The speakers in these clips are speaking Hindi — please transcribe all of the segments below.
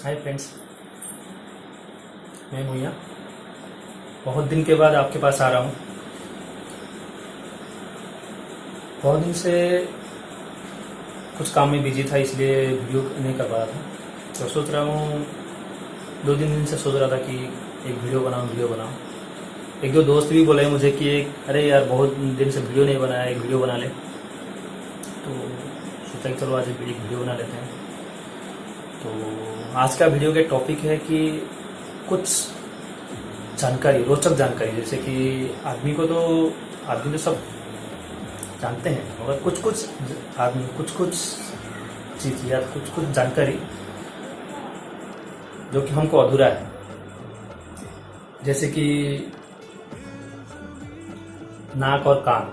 हाय फ्रेंड्स, मैं मुइया बहुत दिन के बाद आपके पास आ रहा हूँ। बहुत दिन से कुछ काम में बिजी था, इसलिए वीडियो नहीं कर पा रहा था। तो सोच रहा हूँ, दो तीन दिन से सोच रहा था कि एक वीडियो बनाऊँ। एक दो दोस्त भी बोले मुझे कि अरे यार बहुत दिन से वीडियो नहीं बनाया, एक वीडियो बना ले। तो सोचा कि चलो आज एक वीडियो बना लेते हैं। तो आज का वीडियो के टॉपिक है कि कुछ जानकारी, रोचक जानकारी, जैसे कि आदमी तो सब जानते हैं, मगर कुछ कुछ आदमी कुछ कुछ चीज या कुछ कुछ जानकारी जो कि हमको अधूरा है। जैसे कि नाक और कान,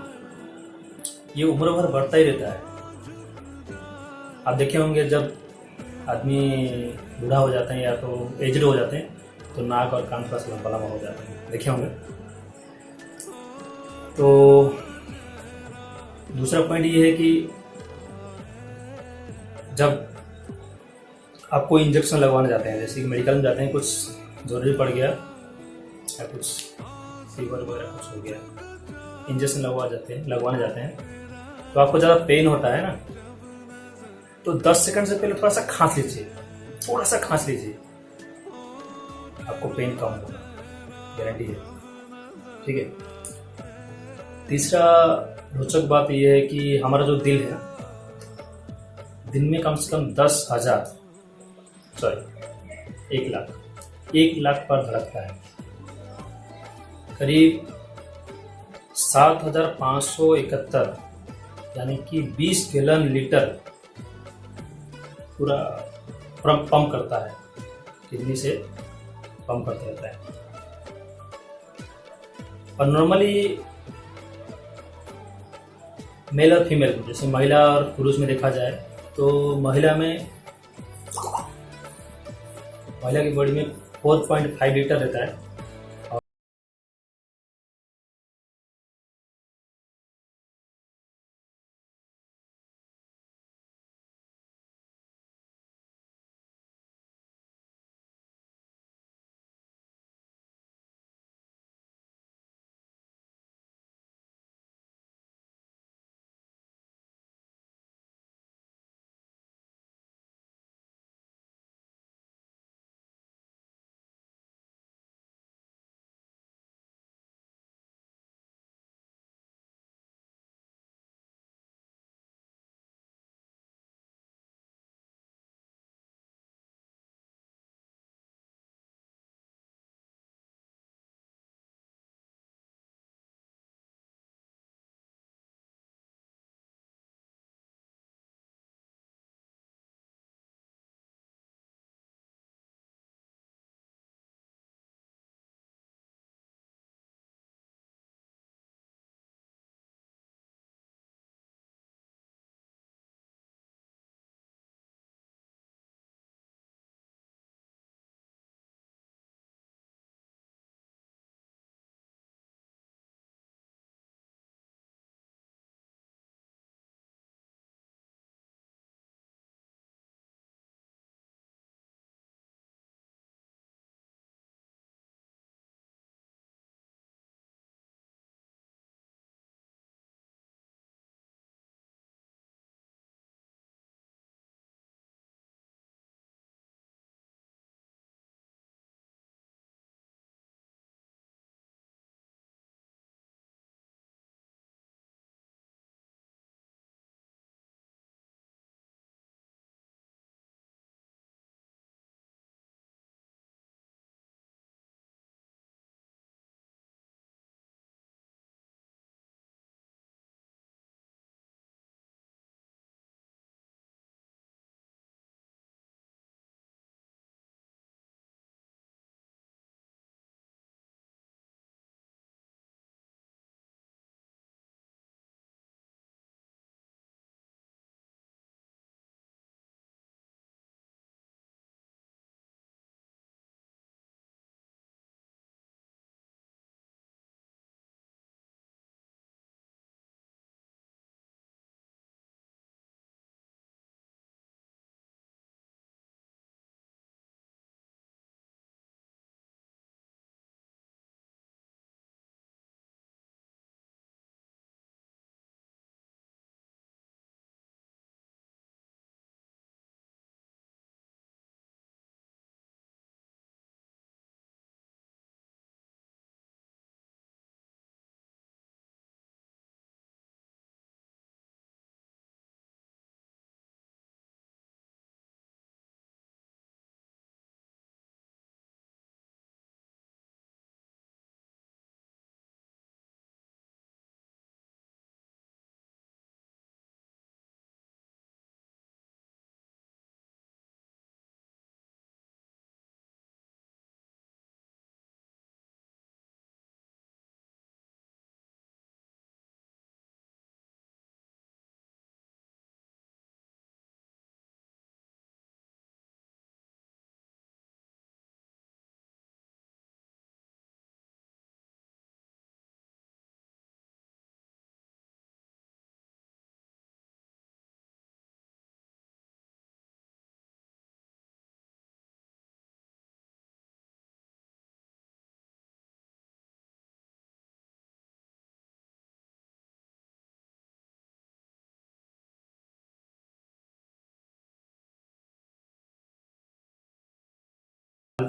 ये उम्र भर बढ़ता ही रहता है। आप देखे होंगे, जब आदमी बूढ़ा हो जाते हैं या तो एजड हो जाते हैं, तो नाक और कान थोड़ा सा लंबा लंबा हो जाते हैं, देखे होंगे। तो दूसरा पॉइंट ये है कि जब आप कोई इंजेक्शन लगवाने जाते हैं, जैसे कि मेडिकल में जाते हैं, कुछ जरूरी पड़ गया या कुछ फीवर वगैरह कुछ हो गया, इंजेक्शन लगवाने जाते हैं, तो आपको ज़्यादा पेन होता है ना। तो 10 सेकंड से पहले थोड़ा सा खांस लीजिए, थोड़ा सा खांस लीजिए, आपको पेन कम होगा, गारंटी है। ठीक है। तीसरा रोचक बात यह है कि हमारा जो दिल है, दिन में कम से कम 10,000, सॉरी 1 लाख पर धड़कता है। करीब 7,571, यानी कि 20 गैलन लीटर पूरा पंप करता है, किडनी से पंप करता रहता है। और नॉर्मली मेल और फीमेल, जैसे महिला और पुरुष में देखा जाए, तो महिला की बॉडी में 4.5 लीटर रहता है।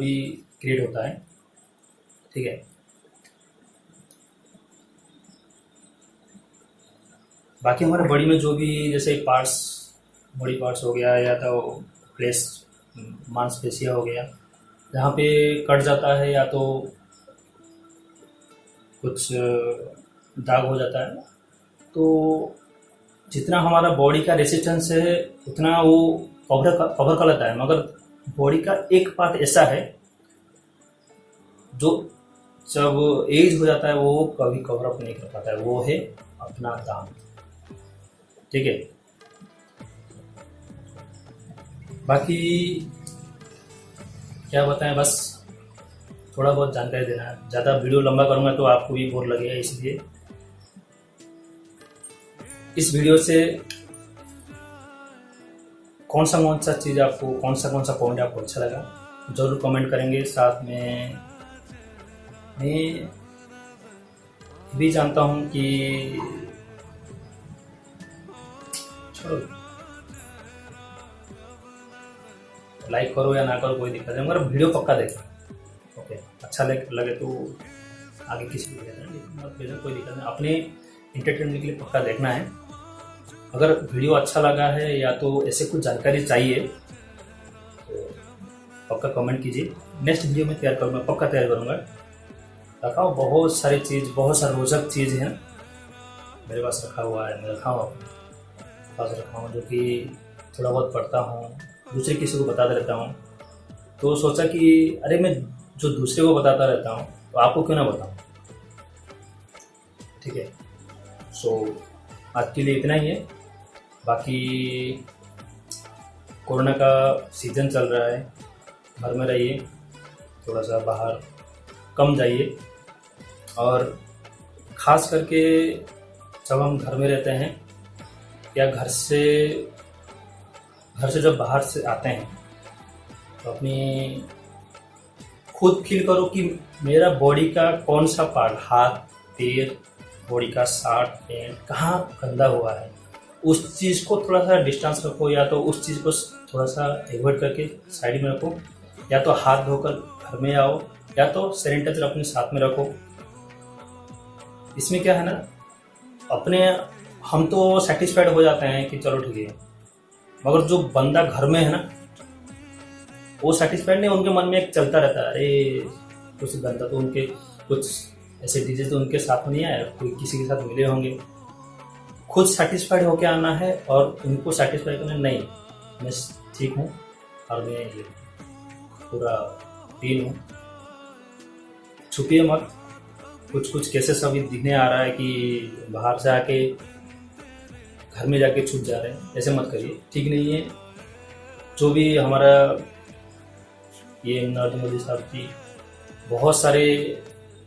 भी क्रिएट होता है। ठीक है, बाकी हमारे बॉडी में जो भी जैसे पार्ट्स, बॉडी पार्ट्स हो गया या तो फ्लेश मांसपेशियाँ हो गया, जहाँ पे कट जाता है या तो कुछ दाग हो जाता है, तो जितना हमारा बॉडी का रेसिस्टेंस है उतना वो कवर कर लेता है। मगर बॉडी का एक पार्ट ऐसा है जो जब एज हो जाता है वो कभी कवर अप नहीं कर पाता है, वो है अपना दांत। ठीक है, बाकी क्या बताएं, बस थोड़ा बहुत जानकारी देना है। ज़्यादा वीडियो लंबा करूँगा तो आपको भी बोर लगेगा, इसलिए इस वीडियो से कौन सा चीज़ आपको, कौन सा पॉइंट आपको अच्छा लगा ज़रूर कमेंट करेंगे। साथ में मैं भी जानता हूँ कि छोड़ो, लाइक करो या ना करो कोई दिक्कत नहीं, मगर वीडियो पक्का देखना। ओके, अच्छा लगे तो आगे किसी को भेजना, कोई दिक्कत नहीं, अपने इंटरटेनमेंट के लिए पक्का देखना है। अगर वीडियो अच्छा लगा है या तो ऐसे कुछ जानकारी चाहिए तो पक्का कमेंट कीजिए। नेक्स्ट वीडियो में तैयार करूँगा, पक्का तैयार करूँगा। रखा हुआ बहुत सारी चीज़, बहुत सारी रोचक चीज़ हैं मेरे पास रखा हुआ है, मैं रखा हुआ अपने पास रखा हूँ, जो कि थोड़ा बहुत पढ़ता हूँ, दूसरे किसी को बताता रहता हूँ। तो सोचा कि अरे मैं जो दूसरे को बताता रहता हूँ तो आपको क्यों ना बताऊँ। ठीक है, सो आज के लिए इतना ही है। बाकी कोरोना का सीज़न चल रहा है, घर में रहिए, थोड़ा सा बाहर कम जाइए, और ख़ास करके जब हम घर में रहते हैं या घर से जब बाहर से आते हैं तो अपनी खुद फील करो कि मेरा बॉडी का कौन सा पार्ट, हाथ पैर, बॉडी का शर्ट पैंट कहाँ गंदा हुआ है, उस चीज़ को थोड़ा सा डिस्टेंस रखो, या तो उस चीज़ को थोड़ा सा एवॉइड करके साइड में रखो, या तो हाथ धोकर घर में आओ, या तो सैनिटाइजर अपने साथ में रखो। इसमें क्या है ना, अपने हम तो सेटिस्फाइड हो जाते हैं कि चलो ठीक है, मगर जो बंदा घर में है ना वो सेटिस्फाइड नहीं, उनके मन में एक चलता रहता है, अरे कुछ गंदा तो उनके, कुछ ऐसे डिजीज तो उनके साथ नहीं आया, कोई किसी के साथ मिले होंगे। खुद सेटिस्फाइड होके आना है और उनको सेटिस्फाई करना, नहीं मैं ठीक हूँ और मैं ये पूरा क्लीन हूँ। छुपिए मत, कुछ केसेस अभी दिखने आ रहा है कि बाहर से आके घर में जाके छुप जा रहे हैं, ऐसे मत करिए, ठीक नहीं है। जो भी हमारा ये नरेंद्र मोदी साहब की बहुत सारे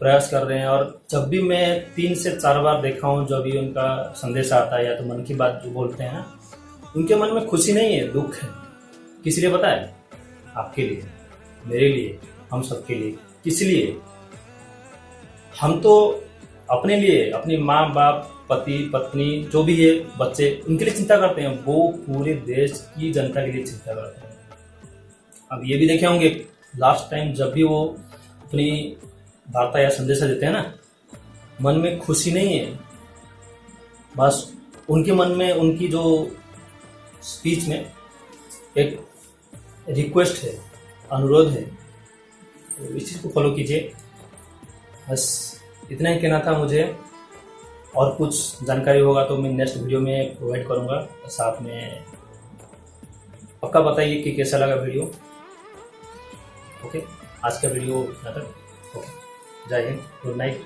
प्रयास कर रहे हैं, और जब भी मैं 3 से 4 बार देखा हूँ जब भी उनका संदेश आता है या तो मन की बात जो बोलते हैं, उनके मन में खुशी नहीं है, दुख है। किस लिए पता है? आपके लिए, मेरे लिए, हम सबके लिए। किस लिए? हम तो अपने लिए, अपनी माँ बाप, पति पत्नी जो भी है, बच्चे, उनके लिए चिंता करते हैं, वो पूरे देश की जनता के लिए चिंता करते हैं। अब ये भी देखे होंगे लास्ट टाइम जब भी वो अपनी वार्ता या संदेशा देते हैं ना, मन में खुशी नहीं है, बस उनके मन में, उनकी जो स्पीच में एक रिक्वेस्ट है, अनुरोध है, तो इस चीज़ को फॉलो कीजिए। बस इतना ही कहना था मुझे, और कुछ जानकारी होगा तो मैं नेक्स्ट वीडियो में प्रोवाइड करूँगा। साथ में पक्का बताइए कि कैसा लगा वीडियो। ओके, आज का वीडियो इतना तक। ओके, जय हिंद, गुड नाइट।